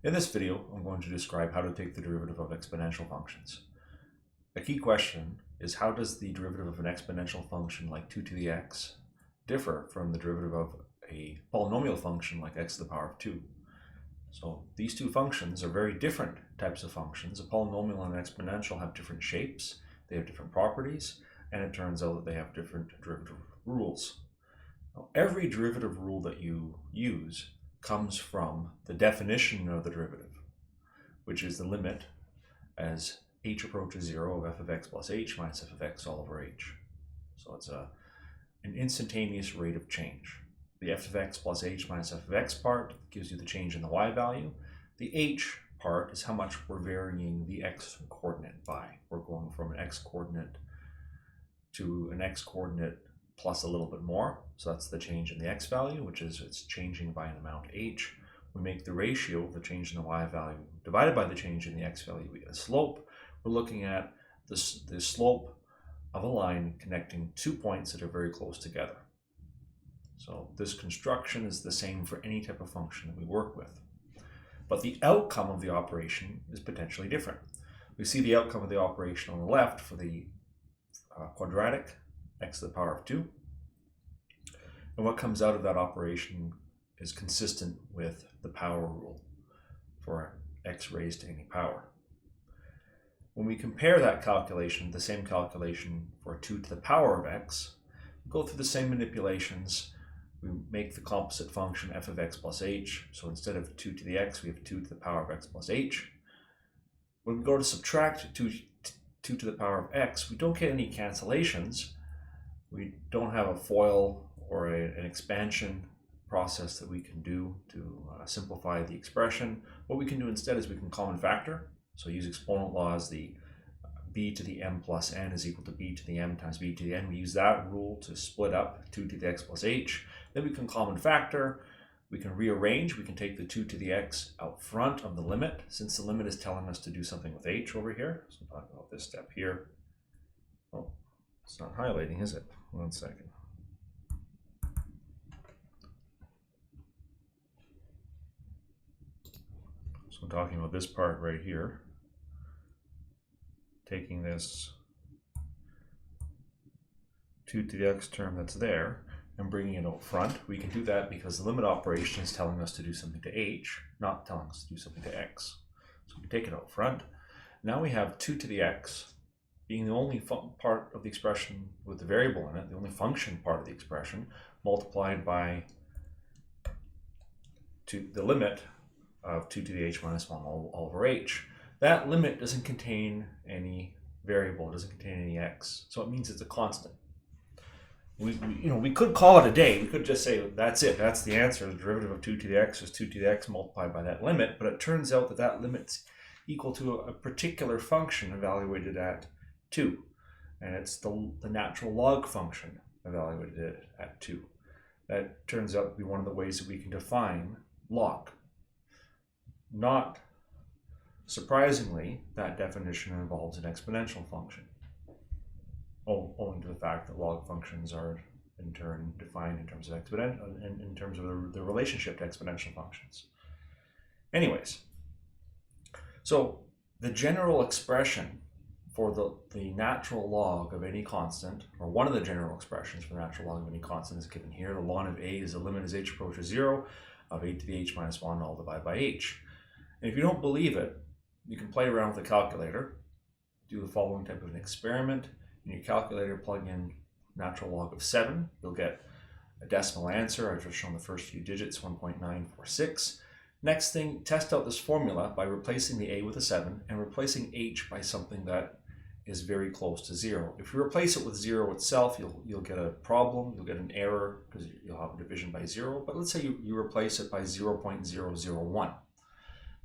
In this video, I'm going to describe how to take the derivative of exponential functions. A key question is, how does the derivative of an exponential function like 2 to the x differ from the derivative of a polynomial function like x to the power of 2? So these two functions are very different types of functions. A polynomial and an exponential have different shapes, they have different properties, and it turns out that they have different derivative rules. Now, every derivative rule that you use comes from the definition of the derivative, which is the limit as h approaches 0 of f of x plus h minus f of x all over h. So it's an instantaneous rate of change. The f of x plus h minus f of x part gives you the change in the y value. The h part is how much we're varying the x coordinate by. We're going from an x coordinate to an x coordinate plus a little bit more. So that's the change in the x value, which is it's changing by an amount h. We make the ratio of the change in the y value divided by the change in the x value. We get a slope. We're looking at the slope of a line connecting 2 points that are very close together. So this construction is the same for any type of function that we work with. But the outcome of the operation is potentially different. We see the outcome of the operation on the left for the quadratic x to the power of 2. And what comes out of that operation is consistent with the power rule for x raised to any power. When we compare that calculation, the same calculation for 2 to the power of x, we go through the same manipulations. We make the composite function f of x plus h. So instead of 2 to the x, we have 2 to the power of x plus h. When we go to subtract 2 to the power of x, we don't get any cancellations. We don't have a FOIL or an expansion process that we can do to simplify the expression. What we can do instead is we can common factor. So use exponent laws, the b to the m plus n is equal to b to the m times b to the n. We use that rule to split up 2 to the x plus h. Then we can common factor. We can rearrange. We can take the 2 to the x out front of the limit, since the limit is telling us to do something with h over here. So we'll talk about this step here. Oh, it's not highlighting, is it? 1 second. So I'm talking about this part right here. Taking this 2 to the x term that's there and bringing it out front. We can do that because the limit operation is telling us to do something to h, not telling us to do something to x. So we take it out front. Now we have 2 to the x being the only part of the expression with the variable in it, the only function part of the expression, multiplied by the limit of 2 to the h minus 1 all over h. That limit doesn't contain any variable, it doesn't contain any x, so it means it's a constant. We could call it a day. We could just say that's it, that's the answer. The derivative of 2 to the x is 2 to the x multiplied by that limit, but it turns out that that limit's equal to a particular function evaluated at 2, and it's the natural log function evaluated at 2. That turns out to be one of the ways that we can define log. Not surprisingly, that definition involves an exponential function, owing to the fact that log functions are in turn defined in terms of exponential, in terms of the relationship to exponential functions. Anyways, so the general expression for the natural log of any constant, or one of the general expressions for the natural log of any constant, is given here. The ln of a is the limit as h approaches 0 of a to the h minus 1 all divided by h. And if you don't believe it, you can play around with the calculator, do the following type of an experiment. In your calculator, plug in natural log of 7. You'll get a decimal answer. I've just shown the first few digits, 1.946. Next thing, test out this formula by replacing the a with a 7 and replacing h by something that is very close to 0. If you replace it with 0 itself, you'll get a problem, you'll get an error because you'll have a division by 0. But let's say you replace it by 0.001.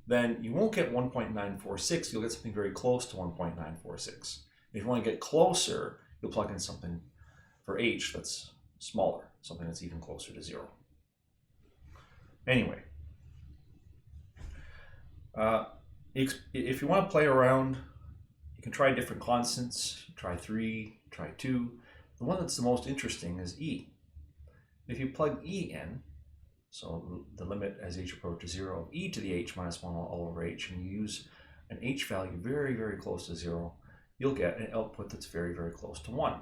Then you won't get 1.946, you'll get something very close to 1.946. If you want to get closer, you'll plug in something for h that's smaller, something that's even closer to 0. Anyway, if you want to play around, you can try different constants. Try 3, try 2. The one that's the most interesting is e. If you plug e in, So the limit as h approaches 0 of e to the h minus 1 all over h, and you use an h value very, very close to 0, you'll get an output that's very, very close to 1.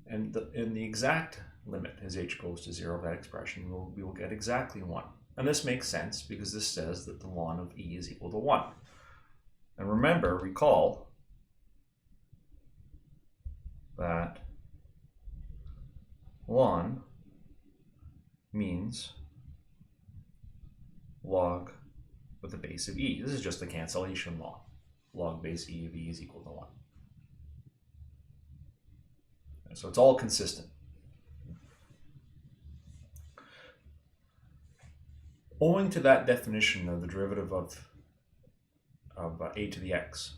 And in the exact limit as h goes to 0 of that expression, we will get exactly 1. And this makes sense because this says that the ln of e is equal to 1. And remember, recall that ln means log with the base of e. This is just the cancellation law. Log base e of e is equal to 1. And so it's all consistent. Owing to that definition of the derivative of a to the x,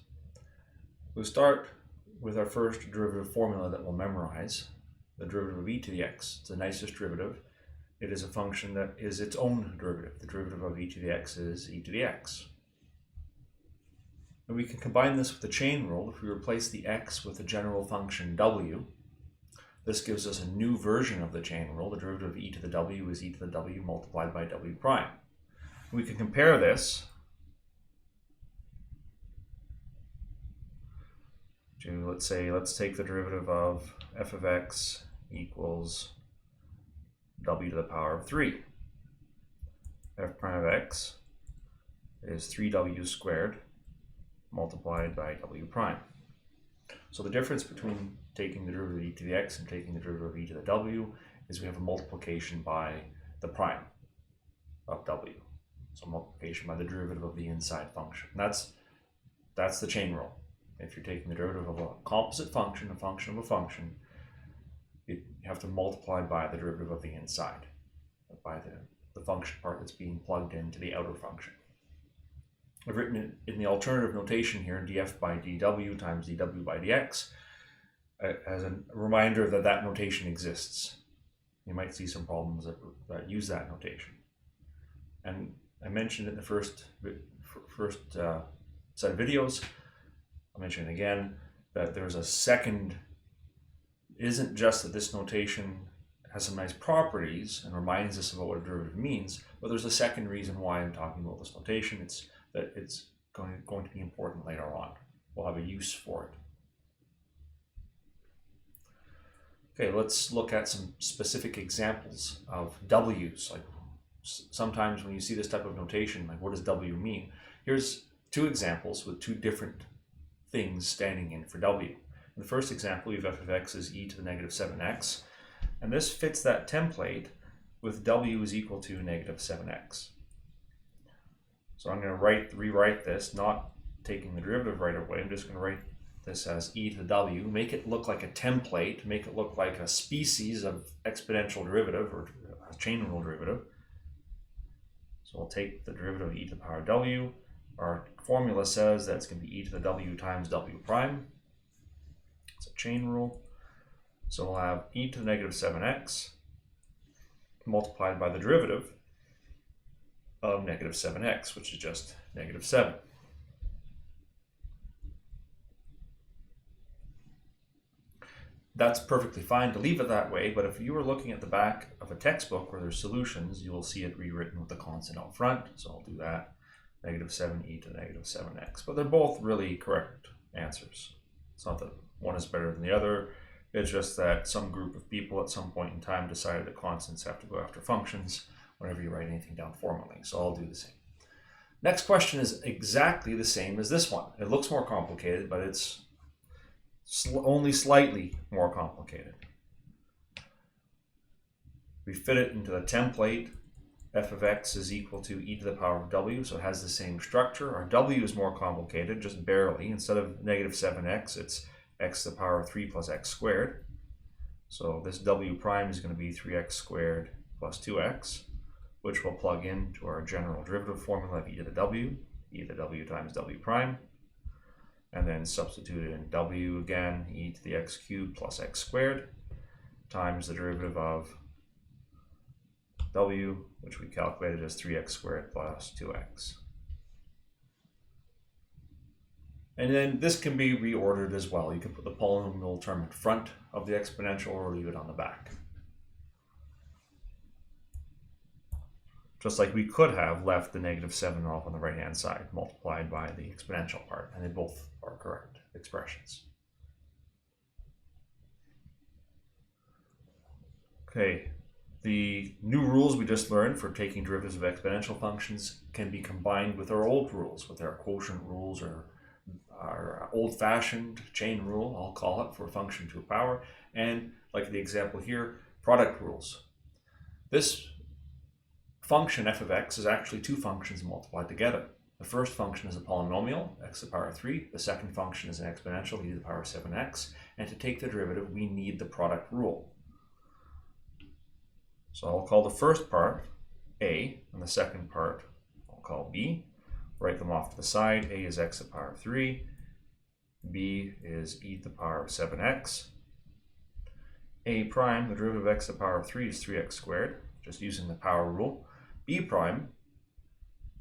we'll start with our first derivative formula that we'll memorize, the derivative of e to the x. It's the nicest derivative. It is a function that is its own derivative. The derivative of e to the x is e to the x. And we can combine this with the chain rule. If we replace the x with the general function w, this gives us a new version of the chain rule. The derivative of e to the w is e to the w multiplied by w prime. We can compare this to, let's take the derivative of f of x equals w to the power of 3. F prime of x is 3w squared multiplied by w prime. So the difference between taking the derivative of e to the x and taking the derivative of e to the w is we have a multiplication by the prime of w. So multiplication by the derivative of the inside function. That's the chain rule. If you're taking the derivative of a composite function, a function of a function, you have to multiply by the derivative of the inside, by the function part that's being plugged into the outer function. I've written it in the alternative notation here, df by dw times dw by dx, as a reminder that that notation exists. You might see some problems that use that notation. And I mentioned in the first set of videos, I'll mention it again, that there's a second. It isn't just that this notation has some nice properties and reminds us about what a derivative means, but there's a second reason why I'm talking about this notation. It's that it's going to be important later on. We'll have a use for it. Okay, let's look at some specific examples of w's. Like sometimes when you see this type of notation, like what does w mean? Here's two examples with two different things standing in for w. In the first example, we have f of x is e to the negative 7x, and this fits that template with w is equal to negative 7x. So I'm going to rewrite this, not taking the derivative right away. I'm just going to write this as e to the w, make it look like a template, make it look like a species of exponential derivative or a chain rule derivative. So we'll take the derivative of e to the power w. Our formula says that it's going to be e to the w times w prime. It's a chain rule. So we'll have e to the negative 7x multiplied by the derivative of negative 7x, which is just negative 7. That's perfectly fine to leave it that way, but if you were looking at the back of a textbook where there's solutions, you will see it rewritten with the constant out front. So I'll do that. Negative 7e to the negative 7x. But they're both really correct answers. It's not that one is better than the other. It's just that some group of people at some point in time decided that constants have to go after functions whenever you write anything down formally. So I'll do the same. Next question is exactly the same as this one. It looks more complicated, but it's only slightly more complicated. We fit it into the template. F of x is equal to e to the power of w, so it has the same structure. Our w is more complicated, just barely. Instead of negative 7x, it's x to the power of 3 plus x squared. So this w prime is going to be 3x squared plus 2x, which will plug into our general derivative formula of e to the w times w prime. And then substitute in w again, e to the x cubed plus x squared, times the derivative of w, which we calculated as 3x squared plus 2x. And then this can be reordered as well. You can put the polynomial term in front of the exponential or leave it on the back. Just like we could have left the -7 off on the right-hand side, multiplied by the exponential part, and they both are correct expressions. Okay, the new rules we just learned for taking derivatives of exponential functions can be combined with our old rules, with our quotient rules or our old-fashioned chain rule, I'll call it, for function to a power, and like the example here, product rules. This function f of x is actually two functions multiplied together. The first function is a polynomial, x to the power 3. The second function is an exponential, e to the power 7x. And to take the derivative, we need the product rule. So I'll call the first part a, and the second part I'll call b. Write them off to the side. A is x to the power 3. B is e to the power 7x. A prime, the derivative of x to the power 3 is 3x squared, just using the power rule. B prime,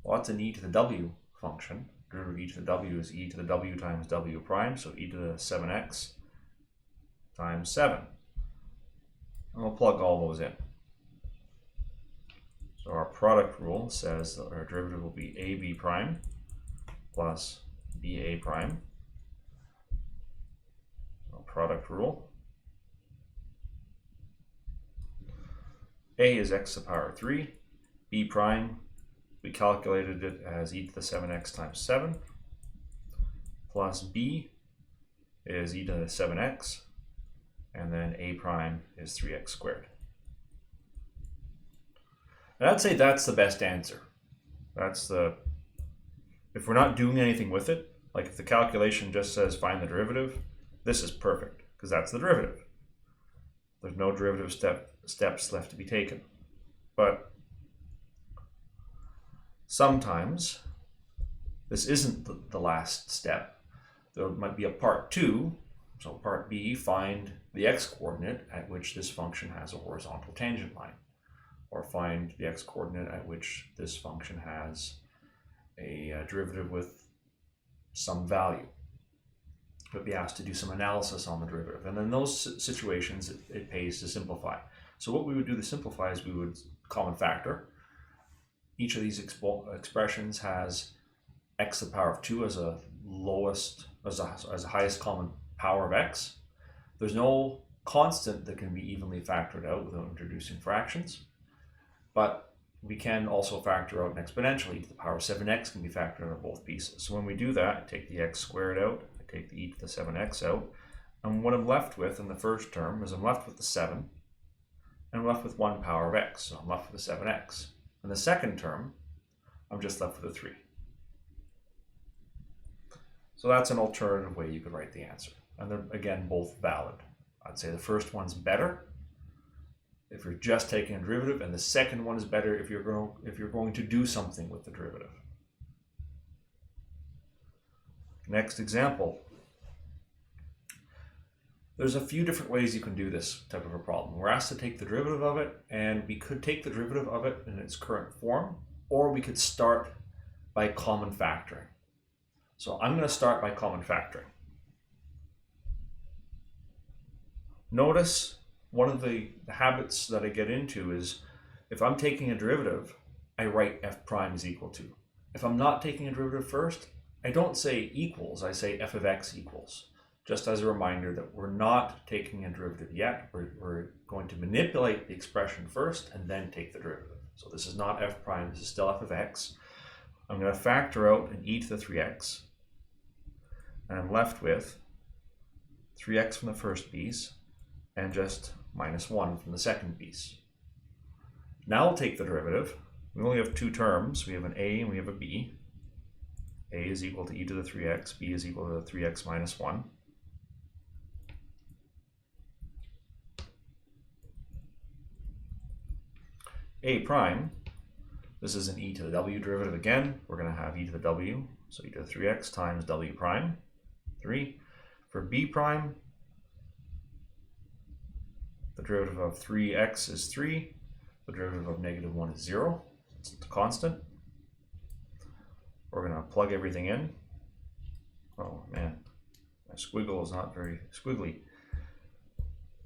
well, that's an e to the w function. Derivative of e to the w is e to the w times w prime, so e to the 7x times 7. And we'll plug all those in. So our product rule says that our derivative will be ab prime plus ba prime. So product rule. A is x to the power 3. B prime, we calculated it as e to the 7x times 7. Plus b is e to the 7x. And then a prime is 3x squared. And I'd say that's the best answer. If we're not doing anything with it, like if the calculation just says find the derivative, this is perfect, because that's the derivative. There's no derivative steps left to be taken. But sometimes this isn't the last step. There might be a part 2. So part B, find the x-coordinate at which this function has a horizontal tangent line. Or find the x-coordinate at which this function has a derivative with some value. But be asked to do some analysis on the derivative. And in those situations, it pays to simplify. So what we would do to simplify is we would common factor. Each of these expressions has x to the power of 2 as a highest common power of x. There's no constant that can be evenly factored out without introducing fractions. But we can also factor out an exponential. E to the power of 7x can be factored out of both pieces. So when we do that, I take the x squared out, I take the e to the 7x out, and what I'm left with in the first term is I'm left with the 7, and I'm left with 1 power of x, so I'm left with the 7x. In the second term, I'm just left with a 3. So that's an alternative way you could write the answer. And they're, again, both valid. I'd say the first one's better if you're just taking a derivative, and the second one is better if you're going to do something with the derivative. Next example. There's a few different ways you can do this type of a problem. We're asked to take the derivative of it, and we could take the derivative of it in its current form, or we could start by common factoring. So I'm going to start by common factoring. Notice one of the habits that I get into is if I'm taking a derivative, I write f prime is equal to. If I'm not taking a derivative first, I don't say equals, I say f of x equals. Just as a reminder that we're not taking a derivative yet. We're going to manipulate the expression first and then take the derivative. So this is not f prime, this is still f of x. I'm going to factor out an e to the 3x. And I'm left with 3x from the first piece and just minus 1 from the second piece. Now I'll take the derivative. We only have two terms. We have an a and we have a b. A is equal to e to the 3x, b is equal to 3x minus 1. A prime, this is an e to the w derivative again. We're going to have e to the w, so e to the 3x times w prime, 3. For b prime, the derivative of 3x is 3. The derivative of -1 is 0. It's a constant. We're going to plug everything in. Oh man, my squiggle is not very squiggly.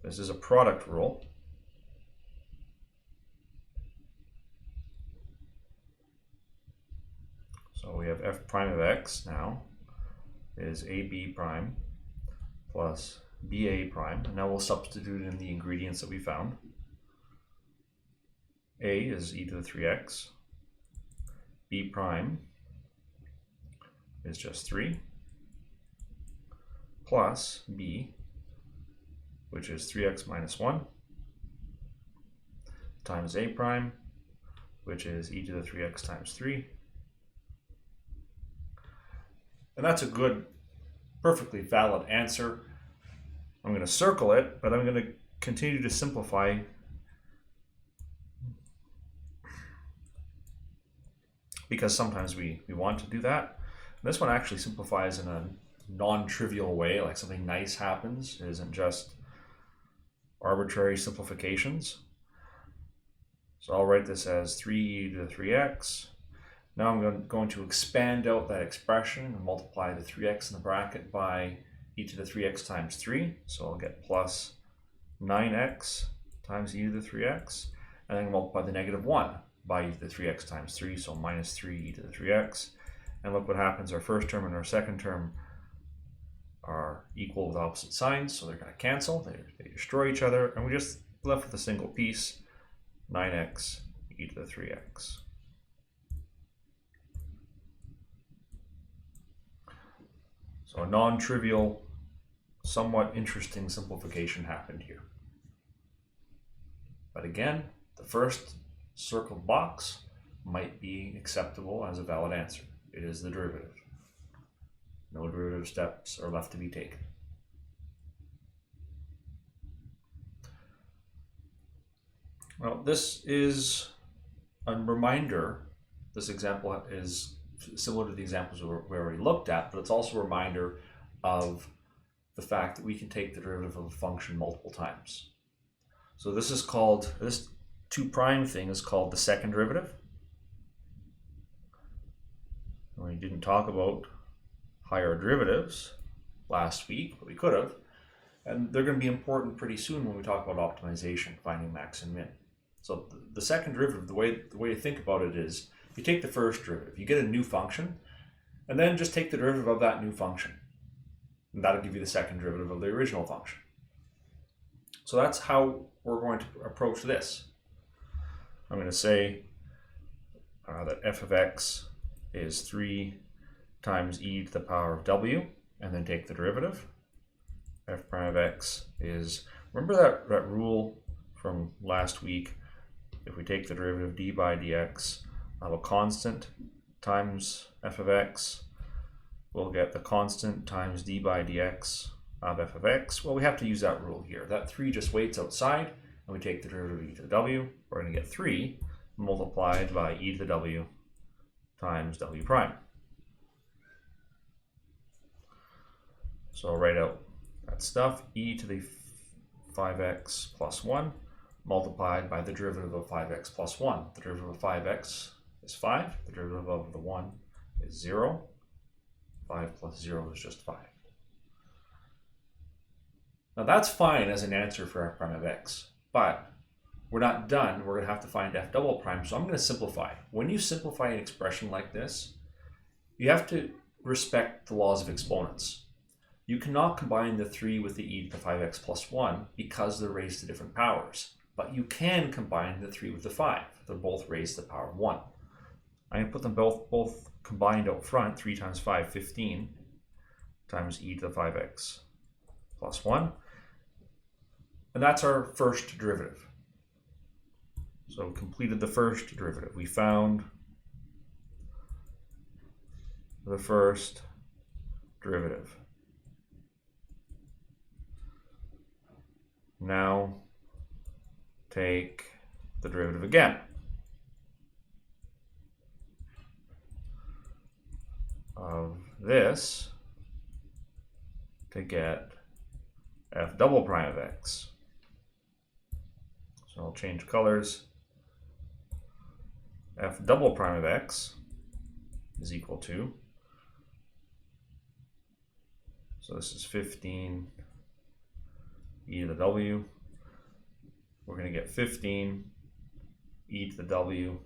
This is a product rule. So we have f prime of x now is ab prime plus ba prime. And now we'll substitute in the ingredients that we found. A is e to the 3x. B prime is just 3 plus b, which is 3x minus 1, times a prime, which is e to the 3x times 3. And that's a good, perfectly valid answer. I'm going to circle it, but I'm going to continue to simplify because sometimes we want to do that. And this one actually simplifies in a non-trivial way, like something nice happens. It isn't just arbitrary simplifications. So I'll write this as 3e to the 3x. Now I'm going to expand out that expression and multiply the 3x in the bracket by e to the 3x times 3. So I'll get plus 9x times e to the 3x. And then multiply the negative 1 by e to the 3x times 3. So minus 3 e to the 3x. And look what happens. Our first term and our second term are equal with opposite signs. So they're going to cancel. They destroy each other. And we just left with a single piece. 9x e to the 3x. So a non-trivial, somewhat interesting simplification happened here. But again, the first circled box might be acceptable as a valid answer. It is the derivative. No derivative steps are left to be taken. Well, this is a reminder. This example is similar to the examples we already looked at, but it's also a reminder of the fact that we can take the derivative of a function multiple times. So this is called, this 2 prime thing is called the second derivative. We didn't talk about higher derivatives last week, but we could have. And they're going to be important pretty soon when we talk about optimization, finding max and min. So the second derivative, the way to think about it is, you take the first derivative, you get a new function, and then just take the derivative of that new function. And that'll give you the second derivative of the original function. So that's how we're going to approach this. I'm going to say that f of x is 3 times e to the power of w, and then take the derivative. F prime of x is, remember that rule from last week? If we take the derivative d by dx of a constant times f of x, we'll get the constant times d by dx of f of x. Well, we have to use that rule here. That 3 just waits outside, and we take the derivative of e to the w. We're going to get 3 multiplied by e to the w times w prime. So I'll write out that stuff, e to the 5x plus 1 multiplied by the derivative of 5x plus 1. The derivative of 5x is 5. The derivative of the 1 is 0. 5 plus 0 is just 5. Now that's fine as an answer for f prime of x, but we're not done. We're going to have to find f double prime, so I'm going to simplify. When you simplify an expression like this, you have to respect the laws of exponents. You cannot combine the 3 with the e to the 5x plus 1 because they're raised to different powers. But you can combine the 3 with the 5. They're both raised to the power of 1. I'm going to put them both combined out front. 3 times 5, 15, times e to the 5x plus 1. And that's our first derivative. So we completed the first derivative. We found the first derivative. Now take the derivative again. Of this to get f double prime of x. So I'll change colors. F double prime of x is equal to, so this is 15 e to the w. We're going to get 15 e to the w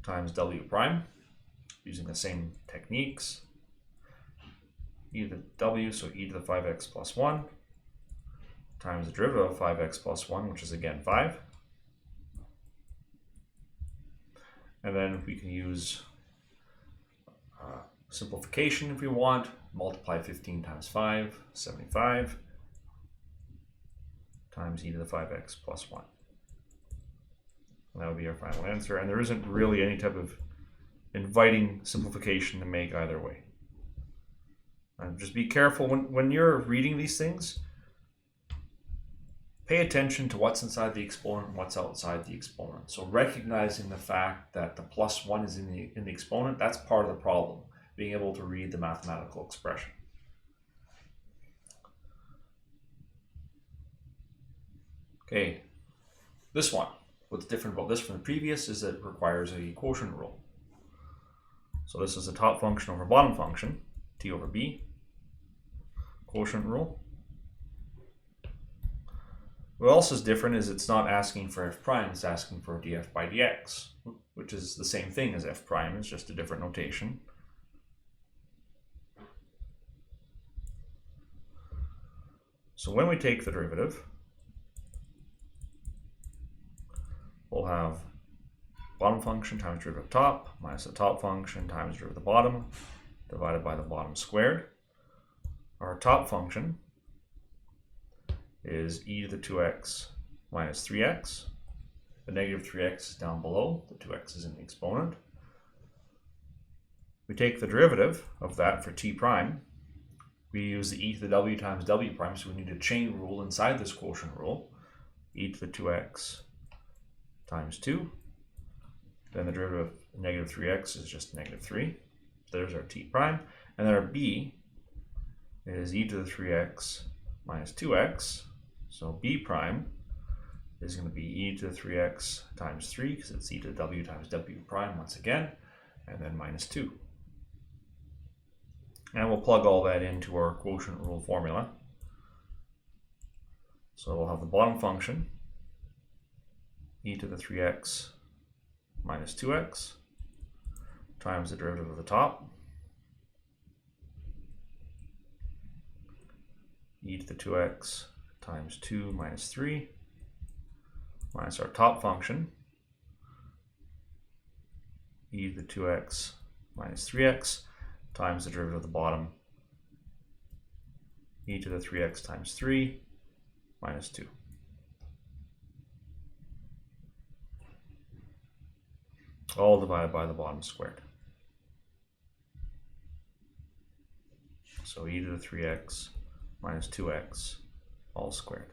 times w prime. using the same techniques. E to the w, so e to the 5x plus 1 times the derivative of 5x plus 1, which is again 5. And then we can use simplification if we want. Multiply 15 times 5, 75, times e to the 5x plus 1. And that would be our final answer. And there isn't really any type of inviting simplification to make either way. And just be careful when you're reading these things. Pay attention to what's inside the exponent and what's outside the exponent. So recognizing the fact that the plus 1 is in the exponent, that's part of the problem, being able to read the mathematical expression. Okay, this one, what's different about this from the previous is that it requires a quotient rule. So this is a top function over bottom function, t over b, quotient rule. What else is different is it's not asking for f prime, it's asking for df by dx, which is the same thing as f prime, it's just a different notation. So when we take the derivative, we'll have bottom function times derivative of top minus the top function times derivative of the bottom divided by the bottom squared. Our top function is e to the 2x minus 3x. The negative 3x is down below, the 2x is in the exponent. We take the derivative of that for t prime. We use the e to the w times w prime, so we need a chain rule inside this quotient rule. E to the 2x times 2. Then the derivative of negative 3x is just negative 3. There's our t prime. And then our b is e to the 3x minus 2x. So b prime is going to be e to the 3x times 3, because it's e to the w times w prime once again, and then minus 2. And we'll plug all that into our quotient rule formula. So we'll have the bottom function, e to the 3x minus 2x, times the derivative of the top, e to the 2x times 2 minus 3, minus our top function, e to the 2x minus 3x, times the derivative of the bottom, e to the 3x times 3 minus 2. All divided by the bottom squared. So e to the 3x minus 2x all squared.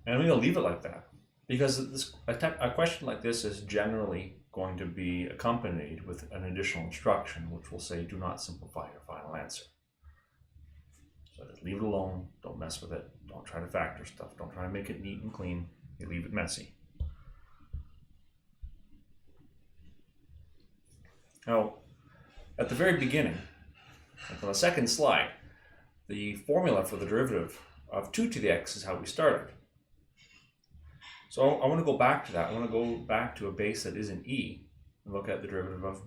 And I'm going to leave it like that, because a question like this is generally going to be accompanied with an additional instruction which will say, do not simplify your final answer. So just leave it alone, don't mess with it, don't try to factor stuff, don't try to make it neat and clean, you leave it messy. Now, at the very beginning, like on the second slide, the formula for the derivative of 2 to the x is how we started. So I want to go back to that. I want to go back to a base that isn't e and look at the derivative of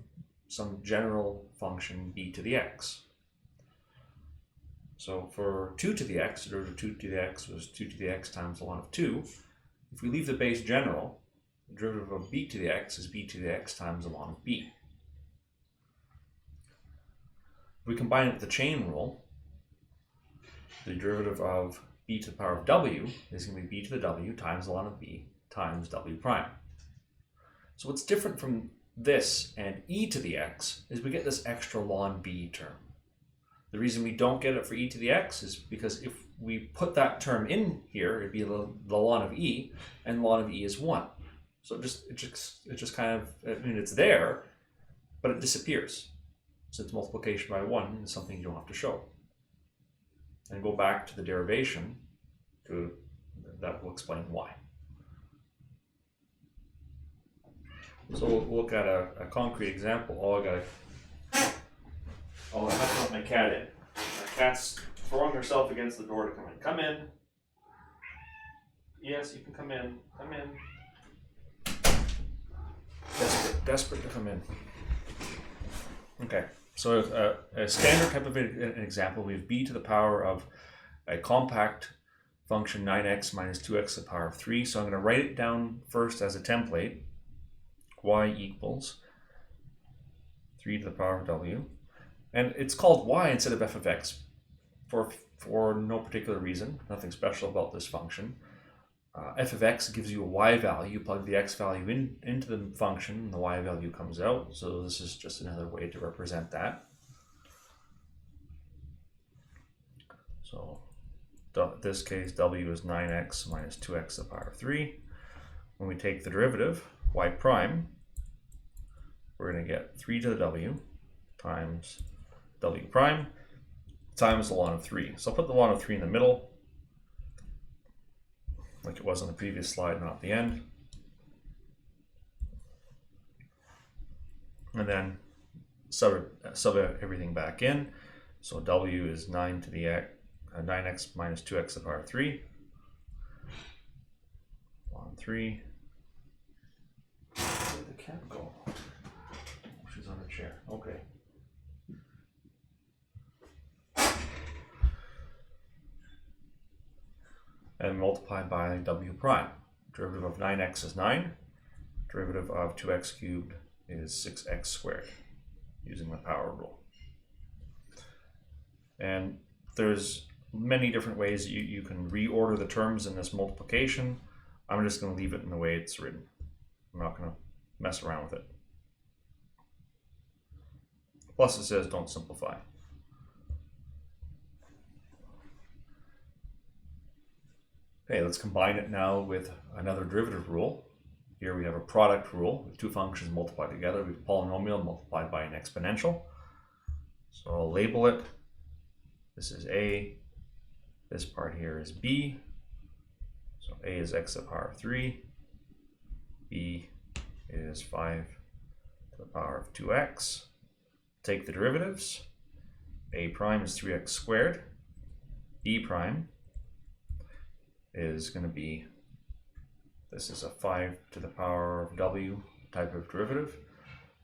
some general function b to the x. So for 2 to the x, the derivative of 2 to the x was 2 to the x times the ln of 2. If we leave the base general, the derivative of b to the x is b to the x times the ln of b. If we combine it with the chain rule, the derivative of b to the power of w is going to be b to the w times the ln of b times w prime. So what's different from this and e to the x is we get this extra ln b term. The reason we don't get it for e to the x is because if we put that term in here, it'd be the ln of e, and ln of e is 1. So it just kind of, I mean, it's there, but it disappears. Since multiplication by 1 is something you don't have to show. And go back to the derivation, that will explain why. So we'll look at a concrete example. All I cat in. The cat's throwing herself against the door to come in. Come in. Yes, you can come in. Come in. Desperate to come in. Okay, so a standard type of an example, we have b to the power of a compact function 9x minus 2x to the power of 3. So I'm going to write it down first as a template. Y equals 3 to the power of w. And it's called y instead of f of x for no particular reason. Nothing special about this function. F of x gives you a y value. You plug the x value into the function, and the y value comes out. So this is just another way to represent that. So in this case, w is 9x minus 2x to the power of 3. When we take the derivative, y prime, we're going to get 3 to the w times w prime times the ln of 3. So I'll put the ln of 3 in the middle, like it was on the previous slide, not the end. And then sub everything back in. So w is 9 to the x, 9x minus 2x to the power of 3. Ln 3. Where did the cat go? Oh, she's on her chair. Okay. And multiplied by w prime. Derivative of 9x is 9. Derivative of 2x cubed is 6x squared, using the power rule. And there's many different ways you can reorder the terms in this multiplication. I'm just going to leave it in the way it's written. I'm not going to mess around with it. Plus it says don't simplify. Okay, let's combine it now with another derivative rule. Here we have a product rule with two functions multiplied together. We have a polynomial multiplied by an exponential. So I'll label it. This is a. This part here is b. So a is x to the power of 3. b is 5 to the power of 2x. Take the derivatives. A prime is 3x squared. b prime is going to be, this is a 5 to the power of w type of derivative.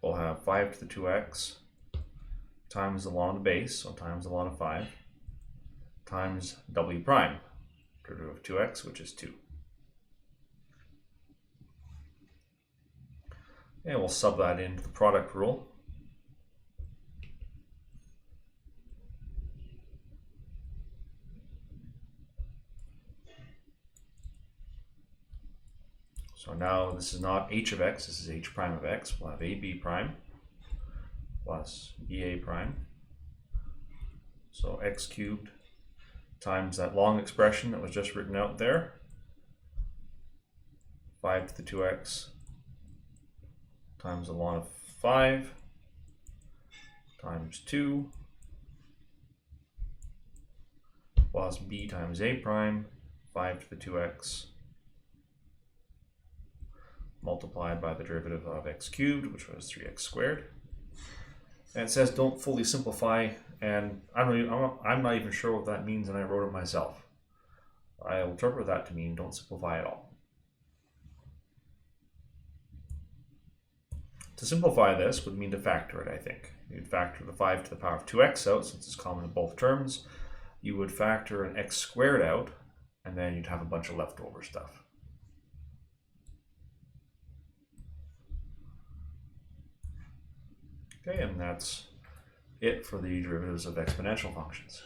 We'll have 5 to the 2x times the ln of the base, so times the ln of 5, times w prime, derivative of 2x, which is 2. And we'll sub that into the product rule. So now this is not h of x, this is h prime of x. We'll have ab prime plus ba prime. So x cubed times that long expression that was just written out there. 5 to the 2x times the ln of 5 times 2 plus b times a prime, 5 to the 2x multiplied by the derivative of x cubed, which was 3x squared. And it says don't fully simplify, and I'm not even sure what that means, and I wrote it myself. I interpret that to mean don't simplify at all. To simplify this would mean to factor it, I think. You'd factor the 5 to the power of 2x out, since it's common in both terms. You would factor an x squared out, and then you'd have a bunch of leftover stuff. Okay, and that's it for the derivatives of exponential functions.